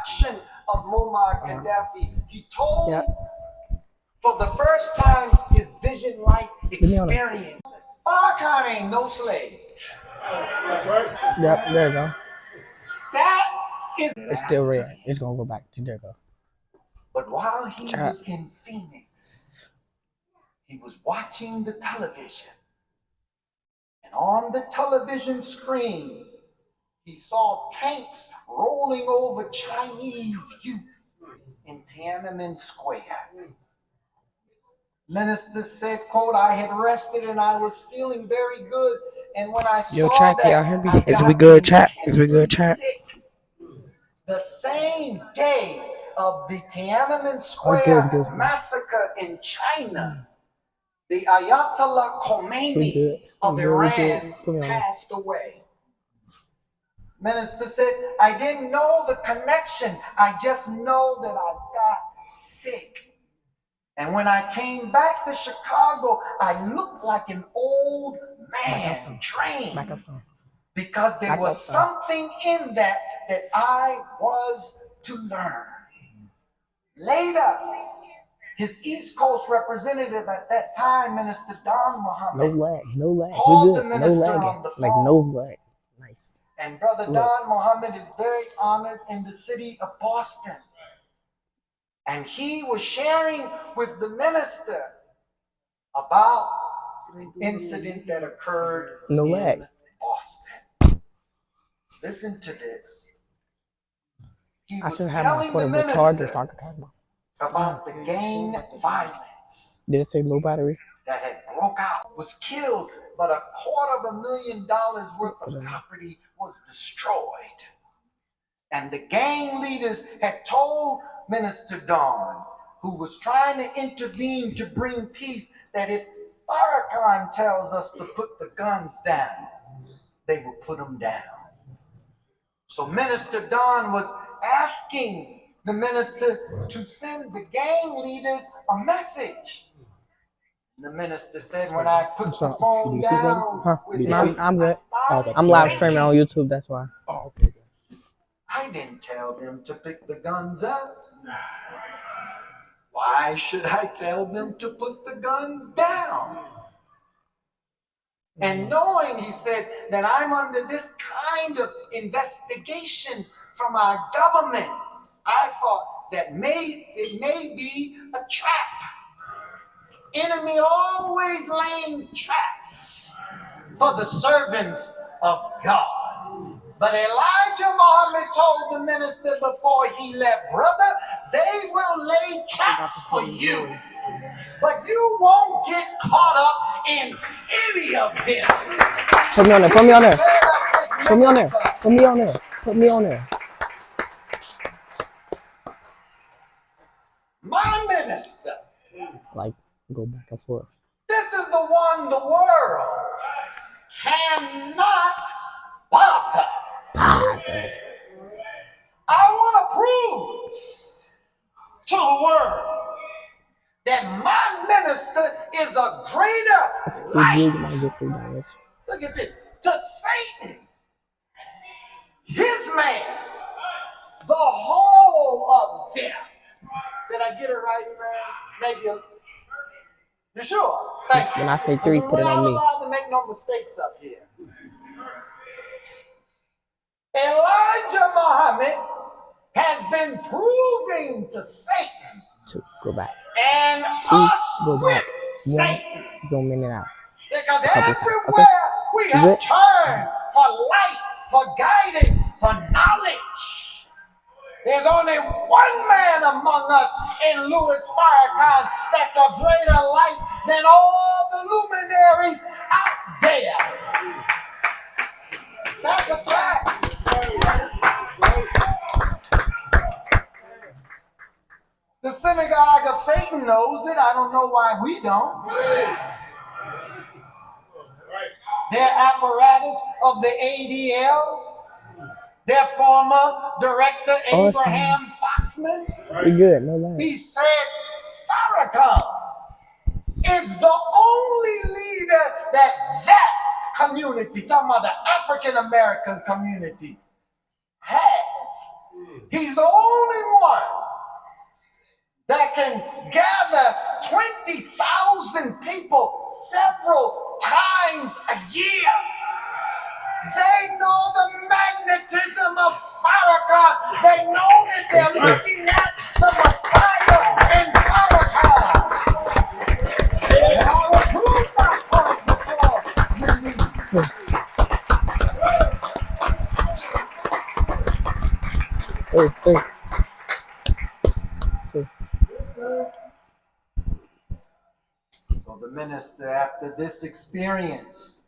introduction of Muammar Gaddafi, he told for the first time his vision light experience. Farrakhan ain't no slave. Yep, there you go. That is It's still red. It's gonna go back to there. Go. But while he was in Phoenix, he was watching the television. And on the television screen, he saw tanks rolling over Chinese youth in Tiananmen Square. Minister said, quote, I had rested and I was feeling very good. And when I saw chat, that, y'all hear me? Is we good, chat? Is we good, chat? The same day of the Tiananmen Square massacre in China, the Ayatollah Khomeini of Iran passed away. Minister said, I didn't know the connection. I just know that I got sick. And when I came back to Chicago, I looked like an old man drained because there was something in that I was to learn. Later, his East Coast representative at that time, Minister Don Muhammad, no lag. called the minister on the phone. Like no lag. Nice. And Brother Don Muhammad is very honored in the city of Boston. And he was sharing with the minister about the incident that occurred in Boston. Listen to this. He was telling the minister about the gang violence. Did it say low battery? That had broke out, was killed, but $250,000 worth of property was destroyed. And the gang leaders had told Minister Don, who was trying to intervene to bring peace, that if Farrakhan tells us to put the guns down, they will put them down. So Minister Don was asking the minister to send the gang leaders a message. The minister said, when I put the phone down, I'm good. I'm live streaming on YouTube, that's why. Oh, okay. I didn't tell them to pick the guns up. Why should I tell them to put the guns down? And knowing, he said, that I'm under this kind of investigation from our government, I thought that it may be a trap. Enemy always laying traps for the servants of God. But Elijah Muhammad told the minister before he left, brother, they will lay traps for you, but you won't get caught up in any of them. Put me on there, put me on there. Put me on there, put me on there, put me on there. My minister. Like, go back and forth. This is the one the world cannot bother. I want to prove to the world that my minister is a greater light. Look at this. To Satan, his man, the whole of them. Did I get it right, man? Maybe you sure? Thank you. When I say 3, put it on me. We're not allowed to make no mistakes up here. Elijah Muhammad has been proving to Satan 2, go back. And 2, us go back. 1, Satan. zoom in and out. Because everywhere we have turned for light, for guidance, for knowledge. There's only one man among us in Louis Farrakhan that's a greater light than all the luminaries out there. That's a fact. The synagogue of Satan knows it. I don't know why we don't. Their apparatus of the ADL, their former director, Abraham Foxman, we good, no lie. He said Farrakhan is the only leader that community, talking about the African American community, has. He's the only one that can gather 20,000 people several times a year. They know the magnetism of Farrakhan. They know that they're looking at the Messiah in Farrakhan. And I will prove my point before you leave. So the minister, after this experience,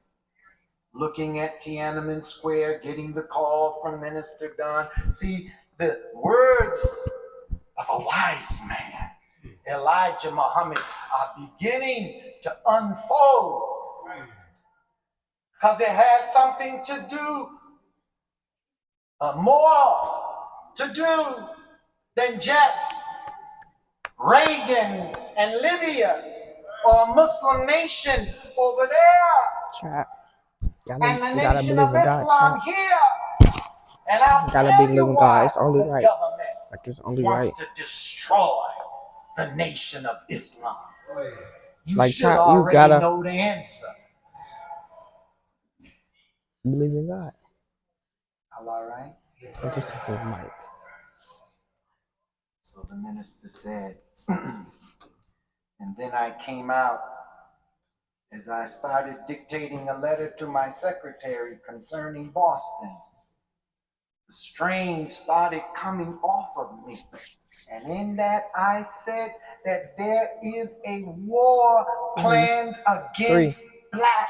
looking at Tiananmen Square, getting the call from Minister Don. See, the words of a wise man, Elijah Muhammad, are beginning to unfold. Because it has something to do, more to do than just Reagan and Libya or a Muslim nation over there. Chat. And the nation of Islam here. And I'll gotta tell believe you in why God. It's only the right. government Like it's only wants right. to destroy the nation of Islam. You like should chat, already you gotta know the answer. believe in God. All right. I just have to mic. So the minister said, and then I came out as I started dictating a letter to my secretary concerning Boston. The strain started coming off of me. And in that I said that there is a war planned against black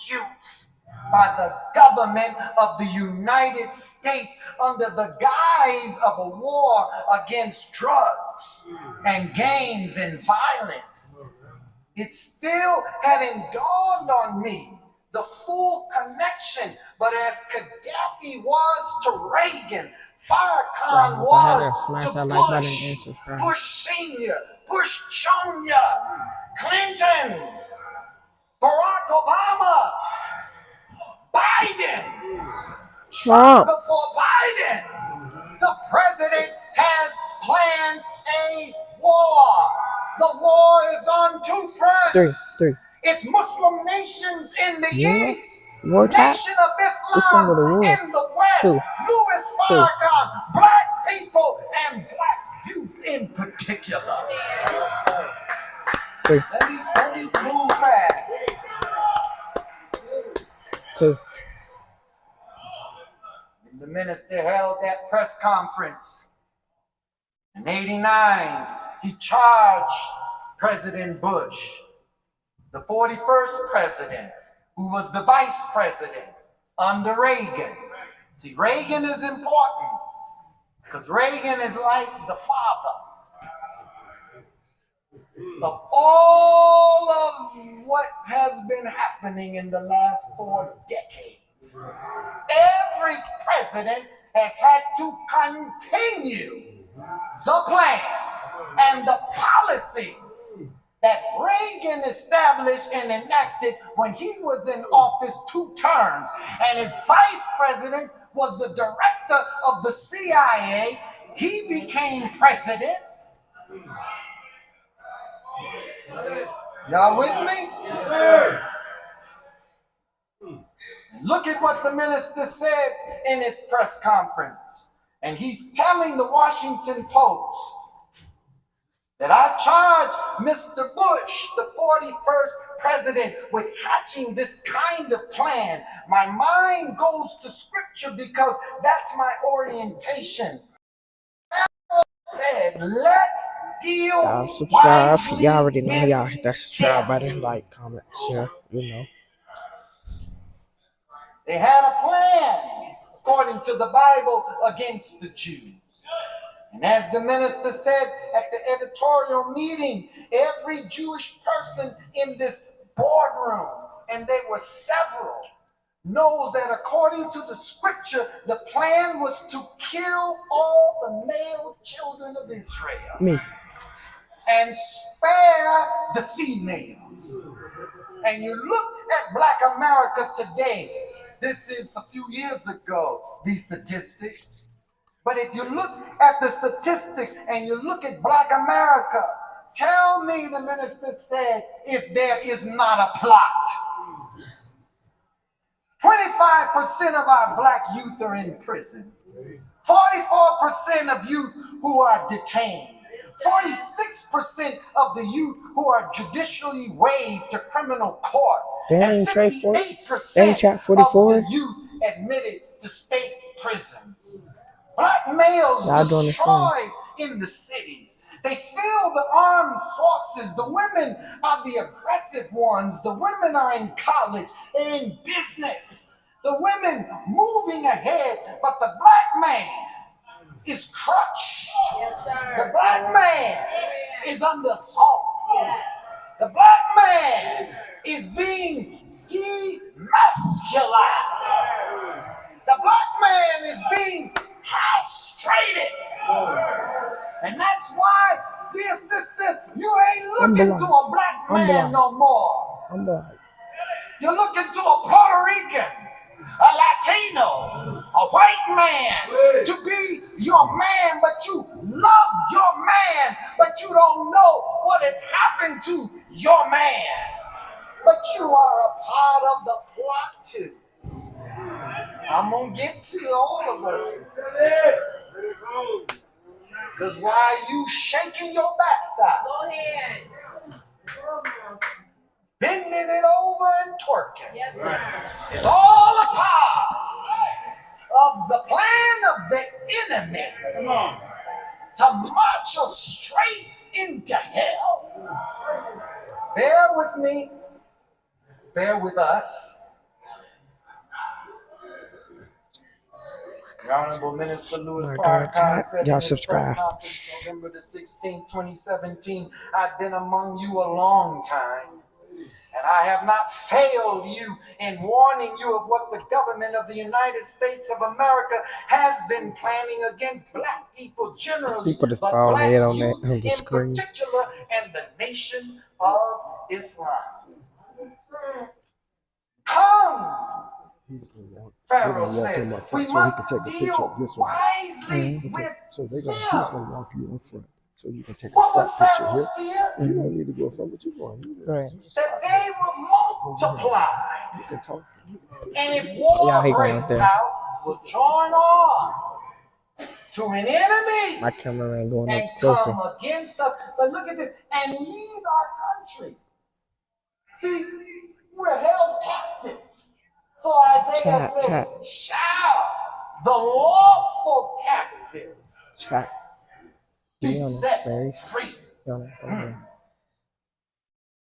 youth by the government of the United States under the guise of a war against drugs and gangs and violence. It still hadn't dawned on me the full connection, but as Gaddafi was to Reagan, Farrakhan was to Bush Sr., Bush Jr., Clinton, Barack Obama, Biden, Trump before Biden. The president has planned a war. The war is on two fronts. It's Muslim nations in the east, nation of Islam in the west, Louis Farrakhan, black people and black youth in particular. Let me move fast. The minister held that press conference. In '89, he charged President Bush, the 41st president, who was the vice president under Reagan. See, Reagan is important because Reagan is like the father of all of what has been happening in the last 4 decades. Every president has had to continue the plan and the policies that Reagan established and enacted when he was in office 2 terms. And his vice president was the director of the CIA. He became president. Y'all with me? Yes, sir. Look at what the minister said in his press conference. And he's telling the Washington Post that I charge Mr. Bush, the 41st president, with hatching this kind of plan. My mind goes to scripture because that's my orientation. Said, let's deal. Y'all subscribe. Y'all already know. Y'all hit that subscribe button, like, comment, share, you know. They had a plan, according to the Bible, against the Jews. And as the minister said at the editorial meeting, every Jewish person in this boardroom, and there were several, knows that according to the scripture, the plan was to kill all the male children of Israel. And spare the females. And you look at Black America today. This is a few years ago, these statistics. But if you look at the statistics and you look at Black America, tell me, the minister said, if there is not a plot. 25% of our black youth are in prison. 44% of youth who are detained. 46% of the youth who are judicially waived to criminal court. Dang, and 58% of the youth admitted to state prisons. Black males destroyed in the cities. They fill the armed forces. The women are the aggressive ones. The women are in college. They're in business. The women moving ahead, but the black man is crushed. Yes, sir. The black man is under assault. Yes. The black man is being demasculized. The black man is being castrated. And that's why, dear sister, you ain't looking to a black man no more. I'm black. You're looking to a Puerto Rican, a Latino, a white man to be your man, but you love your man, but you don't know what has happened to your man. But you are a part of the plot too. I'm gonna get to all of us. Because while you shaking your backside, Go ahead. bending it over and twerking, Yes, sir. it's all a part of the plan of the enemy to march us straight into hell. Bear with me. Bear with us. The Honorable Minister Louis Farrakhan said in his press conference November the 16th, 2017, I've been among you a long time, and I have not failed you in warning you of what the government of the United States of America has been planning against black people generally, But black head on youth the in screen. particular, and the Nation of Islam. Come, Pharaoh says, we must deal wisely with So he's them. gonna walk you in front, so you can take a What front was picture Pharaoh's here. fear? You don't need to go in front, but you're going. Right. That they will multiply. You can talk. And if war he going breaks there. out, will join on to an enemy My camera ain't going and up closer. come against us. But look at this, and leave our country. See, we're held captive. So Isaiah said, shall the lawful captive Chat. be Be on it, set Barry. free? Be on it, okay.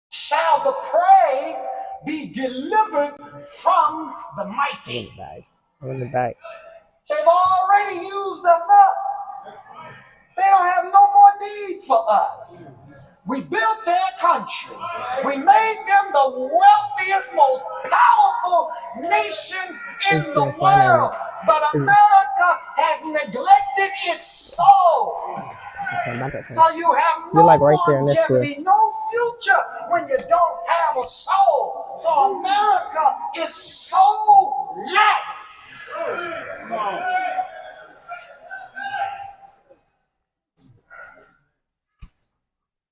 Shall the prey be delivered from the mighty? In the bag. In the bag. They've already used us up. They don't have no more need for us. We built their country. We made them the wealthiest, most powerful nation in the world. But America has neglected its soul. So you have no like right there in this longevity, no future when you don't have a soul. So America is soulless.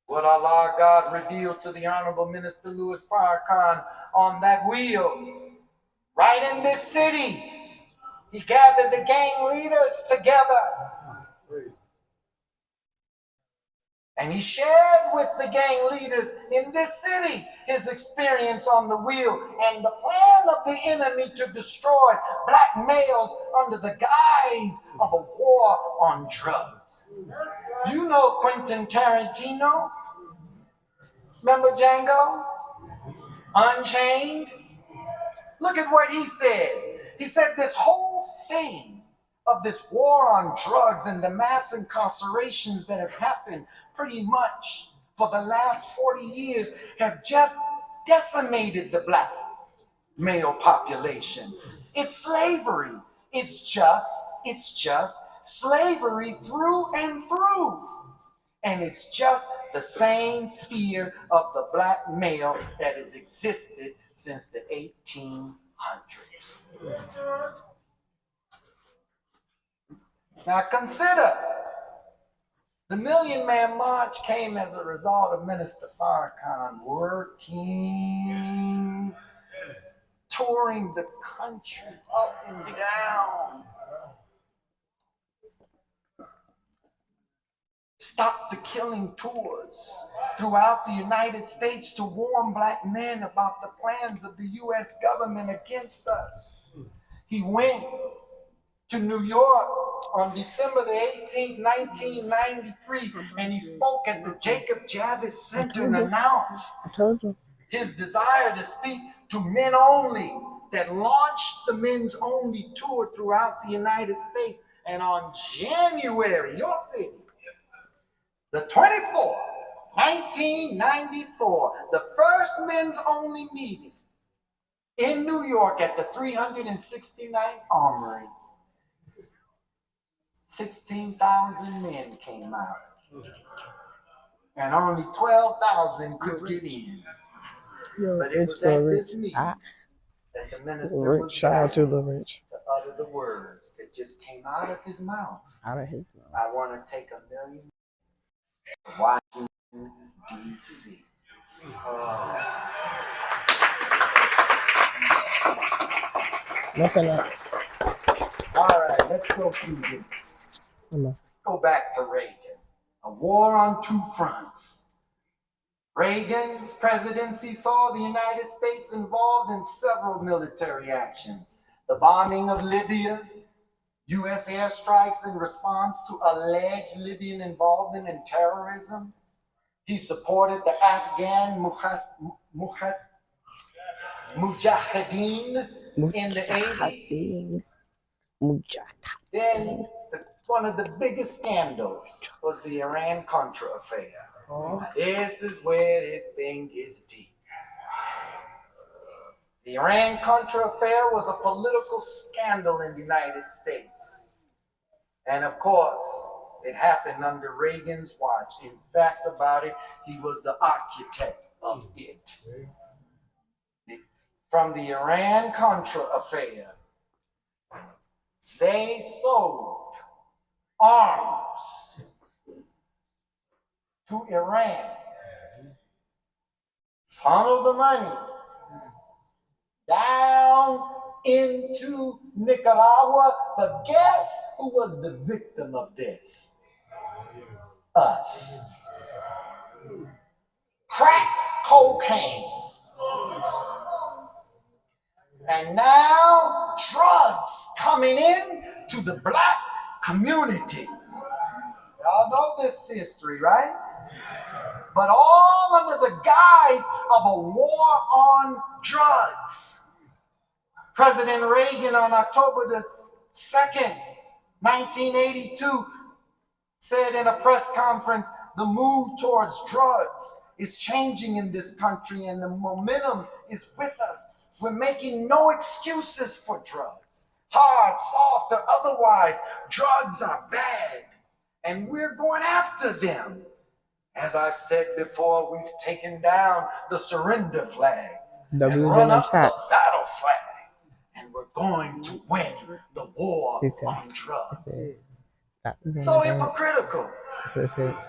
What Allah God revealed to the Honorable Minister Louis Farrakhan on that wheel, right in this city, he gathered the gang leaders together. And he shared with the gang leaders in this city his experience on the wheel and the plan of the enemy to destroy black males under the guise of a war on drugs. You know Quentin Tarantino? Remember Django? Unchained? Look at what he said. He said this whole thing of this war on drugs and the mass incarcerations that have happened pretty much for the last 40 years have just decimated the black male population. It's slavery. It's just slavery through and through. And it's just the same fear of the black male that has existed since the 1800s. Now consider, the Million Man March came as a result of Minister Farrakhan working, touring the country up and down. Stop the Killing tours throughout the United States to warn black men about the plans of the U.S. government against us. He went to New York on December the 18th, 1993, and he spoke at the Jacob Javits Center and announced his desire to speak to men only, that launched the Men's Only tour throughout the United States. And on January, your city, the 24th, 1994, the first Men's Only meeting in New York at the 369th Armory, 16,000 men came out, and only 12,000 could get in. But it was at this meeting that the minister was shout out to the rich. to utter the words that just came out of his mouth. Out of his mouth. I want to take $1 million to Washington, D.C. Nothing else. All right, let's go through this. Let's go back to Reagan. A war on two fronts. Reagan's presidency saw the United States involved in several military actions. The bombing of Libya, U.S. airstrikes in response to alleged Libyan involvement in terrorism. He supported the Afghan Mujahideen in the 80s. Then one of the biggest scandals was the Iran-Contra affair. This is where this thing gets deep. The Iran-Contra affair was a political scandal in the United States. And of course, it happened under Reagan's watch. In fact about it, he was the architect of it. From the Iran-Contra affair, they sold arms to Iran, funneled the money down into Nicaragua. But guess who was the victim of this? Us. Crack cocaine. And now drugs coming in to the black community. Y'all know this history, right? But all under the guise of a war on drugs. President Reagan on October the 2nd, 1982, said in a press conference, the move towards drugs is changing in this country and the momentum is with us. We're making no excuses for drugs. Hard, soft, or otherwise, drugs are bad and we're going after them. As I've said before, we've taken down the surrender flag and run up the battle flag, and we're going to win the war on drugs. So hypocritical.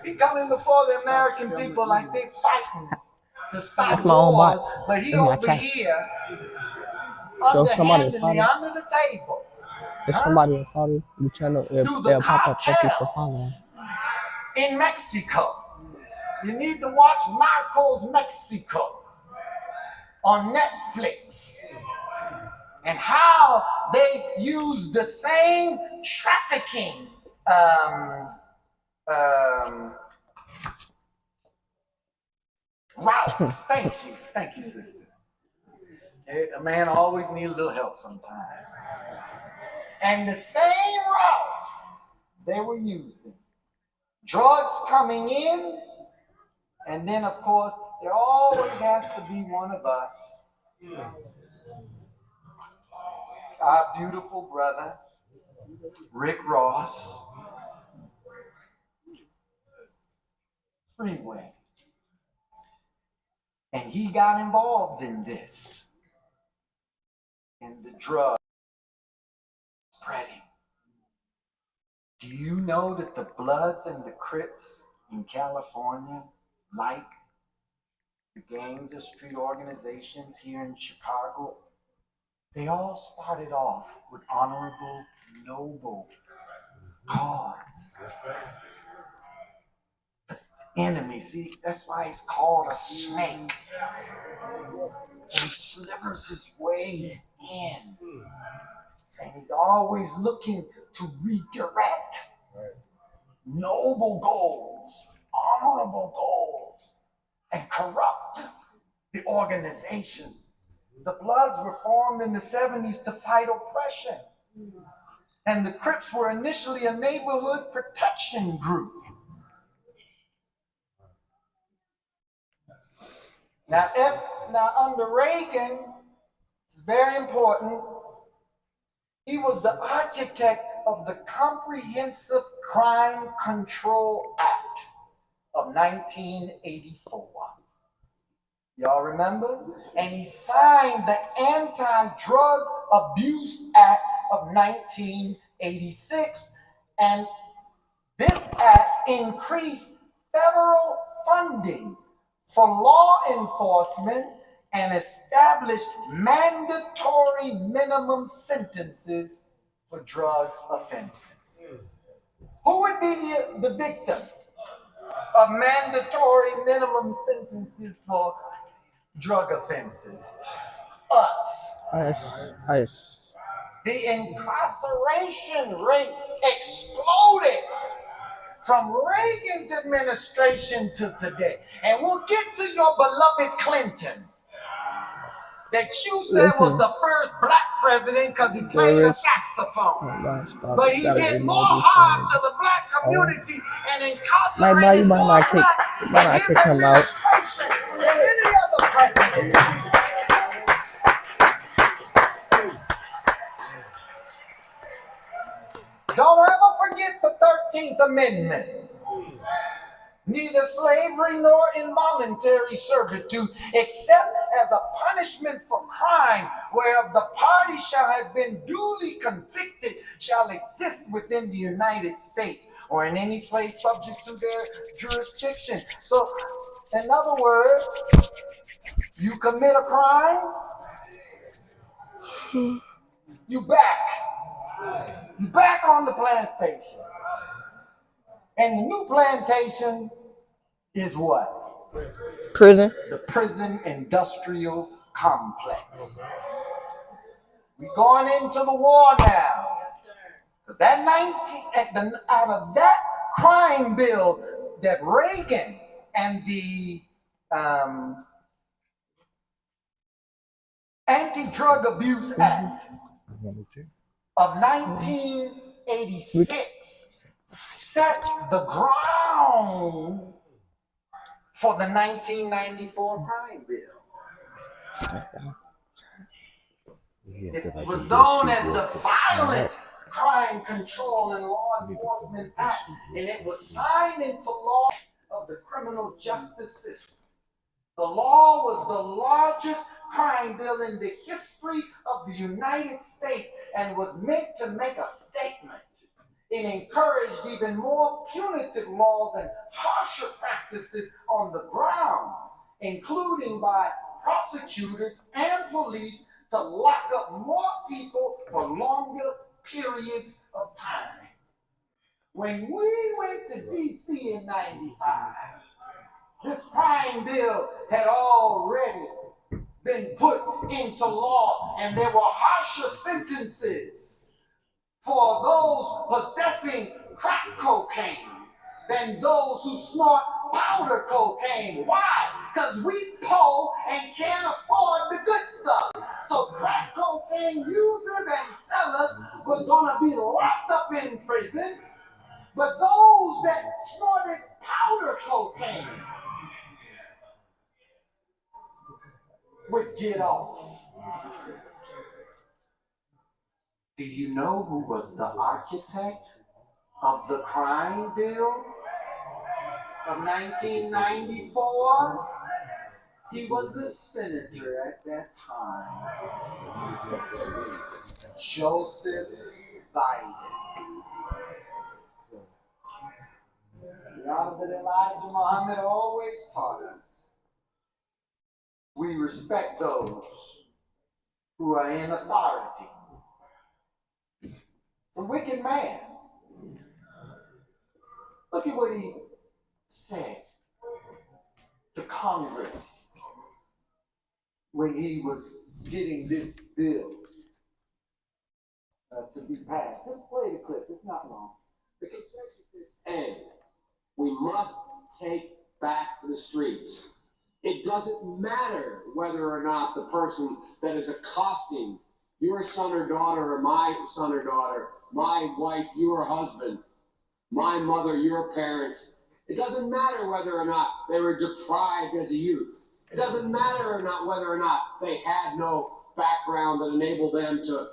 He coming before the American people like they fighting to stop wars, but he over here underhandedly under the table. If somebody will follow the channel, they'll pop up. Thank you for following. In Mexico. You need to watch Narcos Mexico on Netflix, and how they use the same trafficking routes. Thank you, sister. A man always needs a little help sometimes. And the same routes they were using. Drugs coming in, and then of course there always has to be one of us, our beautiful brother Rick Ross, Freeway, and he got involved in this, in the drug spreading. Do you know that the Bloods and the Crips in California, like the gangs or street organizations here in Chicago, they all started off with honorable, noble cause. Enemy, see, that's why he's called a snake. He slivers his way in. And he's always looking to redirect noble goals, honorable goals, and corrupt the organization. The Bloods were formed in the 70s to fight oppression. And the Crips were initially a neighborhood protection group. Now under Reagan, it's very important, he was the architect of the Comprehensive Crime Control Act of 1984. Y'all remember? And he signed the Anti-Drug Abuse Act of 1986. And this act increased federal funding for law enforcement and established mandatory minimum sentences for drug offenses. Who would be the victim of mandatory minimum sentences for drug offenses? Us. The incarceration rate exploded from Reagan's administration to today. And we'll get to your beloved Clinton, that you said was the first black president because he played a saxophone. But he did more harm to the black community and incarcerated more blacks in his administration than any other president. Don't ever forget the 13th Amendment. Neither slavery nor involuntary servitude, except as a punishment for crime, whereof the party shall have been duly convicted, shall exist within the United States or in any place subject to their jurisdiction. So, in other words, you commit a crime, you back on the plantation. And the new plantation is what? Prison. The prison industrial complex. We're going into the war now. Because that out of that crime bill that Reagan and the Anti-Drug Abuse Act of 1986 set the ground for the 1994 crime bill. It was known as the Violent Crime Control and Law Enforcement Act, and it was signed into law of the criminal justice system. The law was the largest crime bill in the history of the United States and was meant to make a statement. It encouraged even more punitive laws and harsher practices on the ground, including by prosecutors and police to lock up more people for longer periods of time. When we went to D.C. in '95, this crime bill had already been put into law, and there were harsher sentences for those possessing crack cocaine than those who snort powder cocaine. Why? Because we poor and can't afford the good stuff. So crack cocaine users and sellers was going to be locked up in prison, but those that snorted powder cocaine would get off. Do you know who was the architect of the crime bill of 1994? He was a senator at that time, Joseph Biden. Prophet Elijah Muhammad always taught us we respect those who are in authority. It's a wicked man. Look at what he said to Congress when he was getting this bill to be passed. Just play the clip. It's not long. The consensus is A. We must take back the streets. It doesn't matter whether or not the person that is accosting your son or daughter or my son or daughter, my wife, your husband, my mother, your parents. It doesn't matter whether or not they were deprived as a youth. It doesn't matter or not whether or not they had no background that enabled them to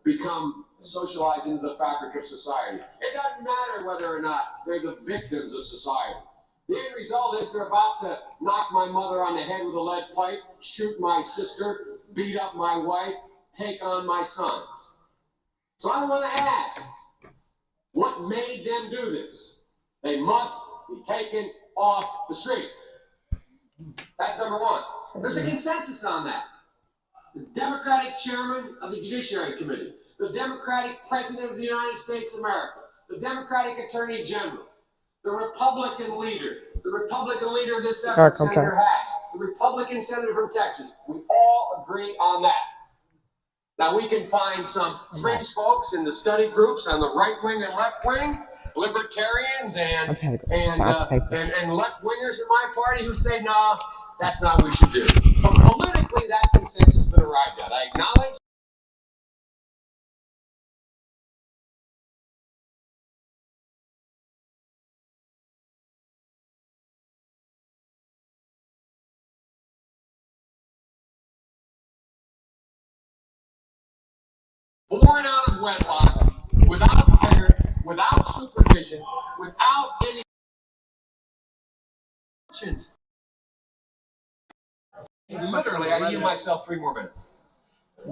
become socialized into the fabric of society. It doesn't matter whether or not they're the victims of society. The end result is they're about to knock my mother on the head with a lead pipe, shoot my sister, beat up my wife, take on my sons. So I want to ask, what made them do this? They must be taken off the street. That's number one. There's a consensus on that. The Democratic chairman of the Judiciary Committee, the Democratic president of the United States of America, the Democratic attorney general, the Republican leader of this effort, Senator Hatch, the Republican senator from Texas. We all agree on that. Now, we can find some fringe folks in the study groups on the right wing and left wing, libertarians and left-wingers in my party who say, no, that's not what we should do. But politically, that consensus has been arrived at. I acknowledge. Born out of wedlock, without parents, without supervision, without any options. Literally, I give myself 3 more minutes.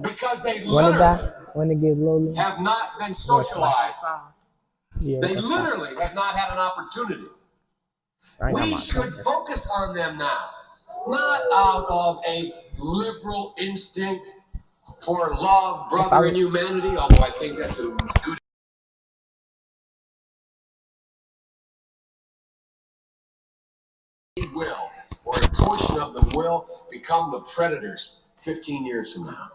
Because they literally have not been socialized. They literally have not had an opportunity. We should focus on them now, not out of a liberal instinct for love, brother, and humanity, although I think that's a good will, or a portion of them will become the predators 15 years from now.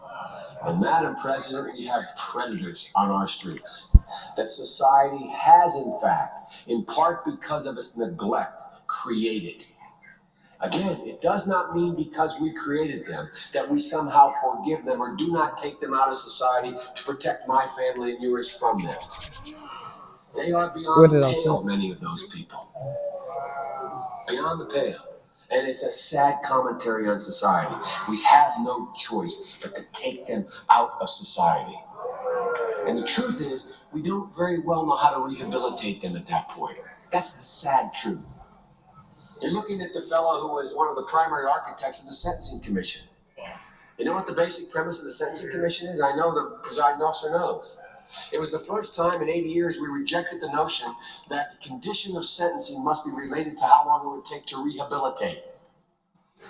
And Madam President, we have predators on our streets that society has, in fact, in part because of its neglect, created. Again, it does not mean because we created them that we somehow forgive them or do not take them out of society to protect my family and yours from them. They are beyond the pale, many of those people. Beyond the pale. And it's a sad commentary on society. We have no choice but to take them out of society. And the truth is, we don't very well know how to rehabilitate them at that point. That's the sad truth. You're looking at the fellow who was one of the primary architects of the Sentencing Commission. You know what the basic premise of the Sentencing Commission is? I know the presiding officer knows. It was the first time in 80 years we rejected the notion that the condition of sentencing must be related to how long it would take to rehabilitate.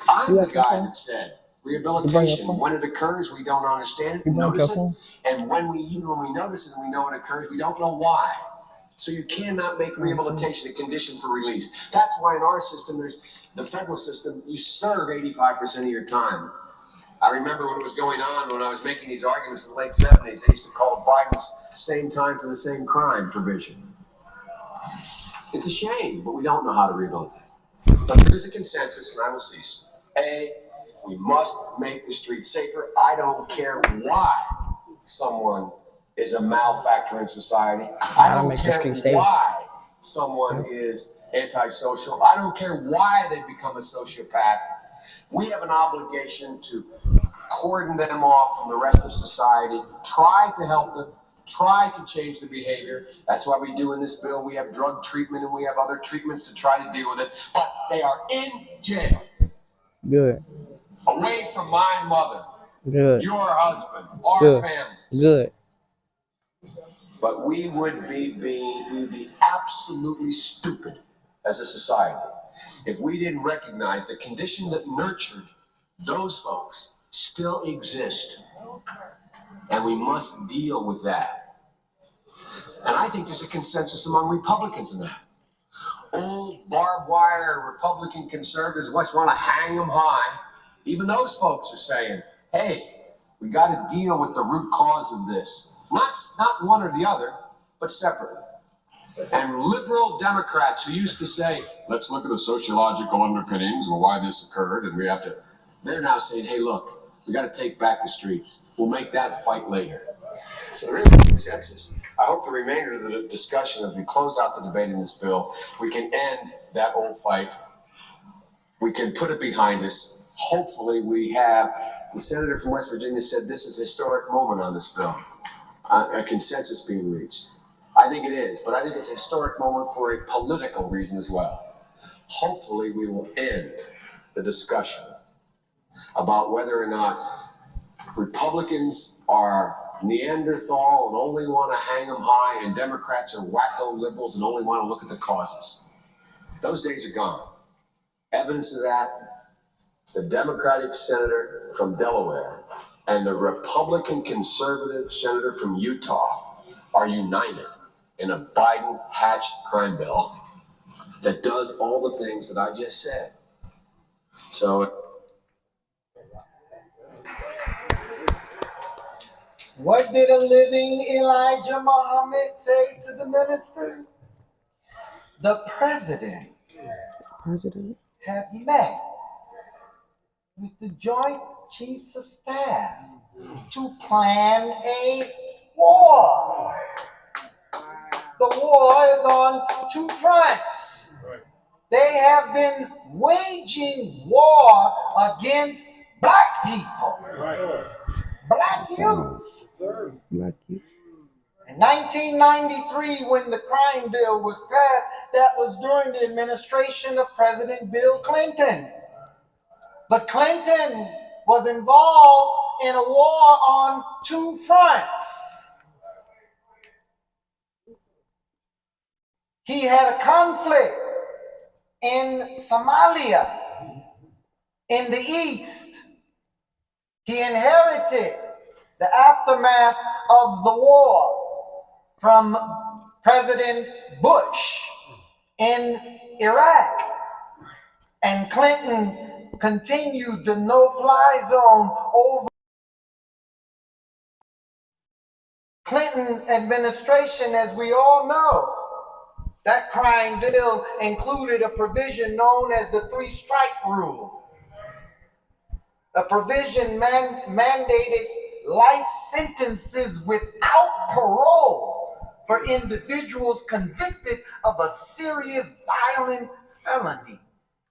I'm the guy that said rehabilitation, when it occurs, we don't understand it, notice it, and even when we notice it and we know it occurs, we don't know why. So you cannot make rehabilitation a condition for release. That's why in our system, there's the federal system, you serve 85% of your time. I remember when it was going on, when I was making these arguments in the late 70s, they used to call Biden's same time for the same crime provision. It's a shame, but we don't know how to rehabilitate. But there is a consensus, and I will cease. A, we must make the streets safer. I don't care why someone is a malfactor in society. I don't care why someone is antisocial. I don't care why they become a sociopath. We have an obligation to cordon them off from the rest of society, try to help them, try to change the behavior. That's why we do in this bill. We have drug treatment and we have other treatments to try to deal with it. But they are in jail. Good. Away from my mother. Good. Your husband. Our family. Good. But we would be absolutely stupid as a society if we didn't recognize the condition that nurtured those folks still exist. And we must deal with that. And I think there's a consensus among Republicans in that. Old barbed wire Republican conservatives want to hang them high. Even those folks are saying, hey, we got to deal with the root cause of this. Not one or the other, but separately. And liberal Democrats who used to say, let's look at the sociological underpinnings of why this occurred, and we have to, they're now saying, hey, look, we got to take back the streets. We'll make that fight later. So there is a consensus. I hope the remainder of the discussion, as we close out the debate in this bill, we can end that old fight. We can put it behind us. Hopefully we have, the senator from West Virginia said this is a historic moment on this bill, a consensus being reached. I think it is, but I think it's a historic moment for a political reason as well. Hopefully we will end the discussion about whether or not Republicans are Neanderthal and only want to hang them high, and Democrats are wacko liberals and only want to look at the causes. Those days are gone. Evidence of that, the Democratic senator from Delaware and the Republican conservative senator from Utah are united in a Biden-Hatch crime bill that does all the things that I just said. So, what did a living Elijah Muhammad say to the minister? The president has met with the Joint Chiefs of Staff to plan a war. The war is on two fronts. They have been waging war against black people, black youth. In 1993, when the crime bill was passed, that was during the administration of President Bill Clinton. But Clinton was involved in a war on two fronts. He had a conflict in Somalia, in the east. He inherited the aftermath of the war from President Bush in Iraq. And Clinton continued the no-fly zone over. Clinton administration, as we all know, that crime bill included a provision known as the three-strike rule. A provision mandated life sentences without parole for individuals convicted of a serious violent felony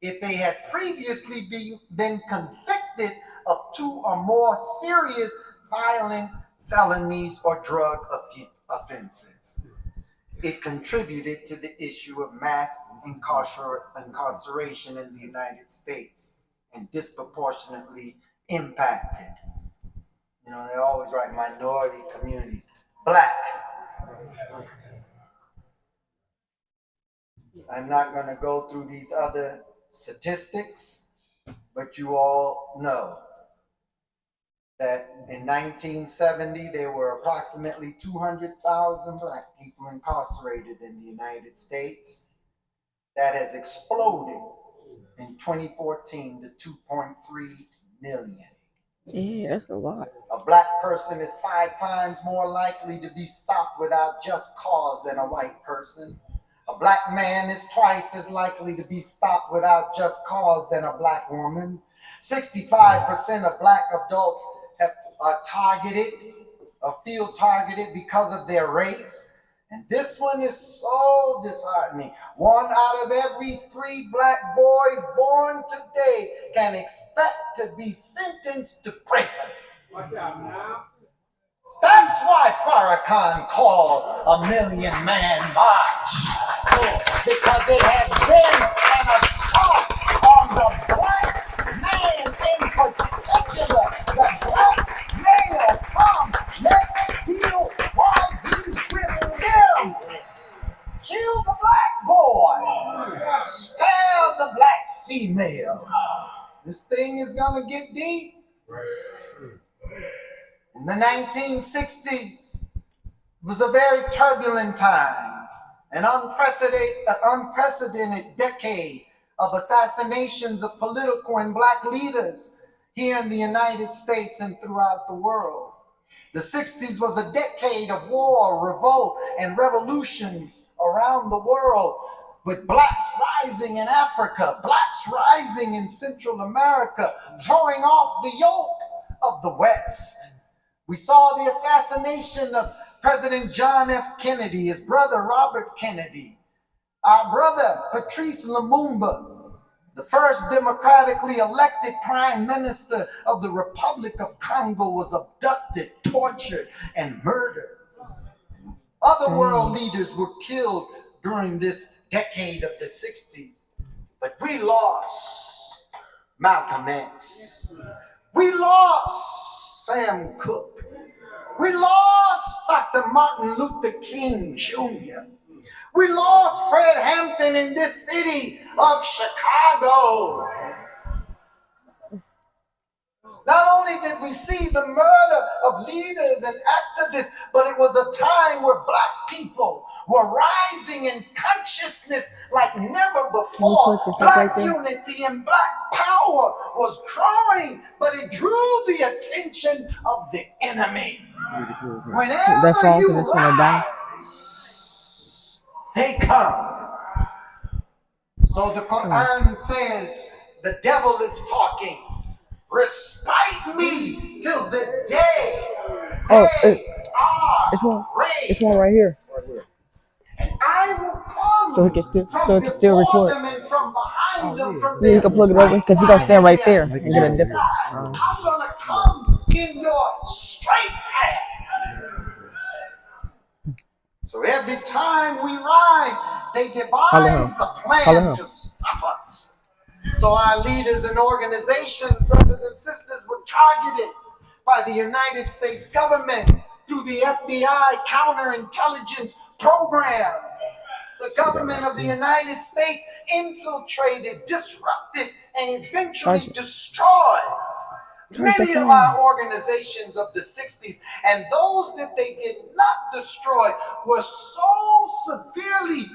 if they had previously been convicted of two or more serious violent felonies or drug offenses. It contributed to the issue of mass incarceration in the United States and disproportionately impacted, they always write minority communities, black. I'm not going to go through these other statistics, but you all know that in 1970, there were approximately 200,000 black people incarcerated in the United States. That has exploded in 2014 to 2.3 million. Yeah, that's a lot. A black person is 5 times more likely to be stopped without just cause than a white person. A black man is twice as likely to be stopped without just cause than a black woman. 65% of black adults are targeted or feel targeted because of their race. And this one is so disheartening. 1 out of every 3 black boys born today can expect to be sentenced to prison. Watch out now. That's why Farrakhan called a 1,000,000-man march. Because it has been an assault on the black man in particular. The black male. Let's deal why these women female. This thing is gonna get deep. In the 1960s, it was a very turbulent time, an unprecedented decade of assassinations of political and black leaders here in the United States and throughout the world. The 60s was a decade of war, revolt, and revolutions around the world, with blacks rising in Africa, blacks rising in Central America, throwing off the yoke of the West. We saw the assassination of President John F. Kennedy, his brother Robert Kennedy, our brother Patrice Lumumba, the first democratically elected prime minister of the Republic of Congo, was abducted, tortured, and murdered. Other world leaders were killed during this decade of the 60s, but we lost Malcolm X. We lost Sam Cooke. We lost Dr. Martin Luther King Jr. We lost Fred Hampton in this city of Chicago. Not only did we see the murder of leaders and activists, but it was a time where black people were rising in consciousness like never before. Black unity and black power was growing, but it drew the attention of the enemy. Whenever you rise, they come. So the Quran says, the devil is talking. Respite me till the day they are raised. It's one right here. And I will come So he can still record. them and from behind them, from Yeah, you can plug it over because he's gonna stand right there and get a different. I'm gonna come in your straight path. So every time we rise, they devise a plan to stop us. So our leaders and organizations, brothers and sisters, were targeted by the United States government through the FBI counterintelligence program. The government of the United States infiltrated, disrupted, and eventually destroyed many of our organizations of the 60s, and those that they did not destroy were so severely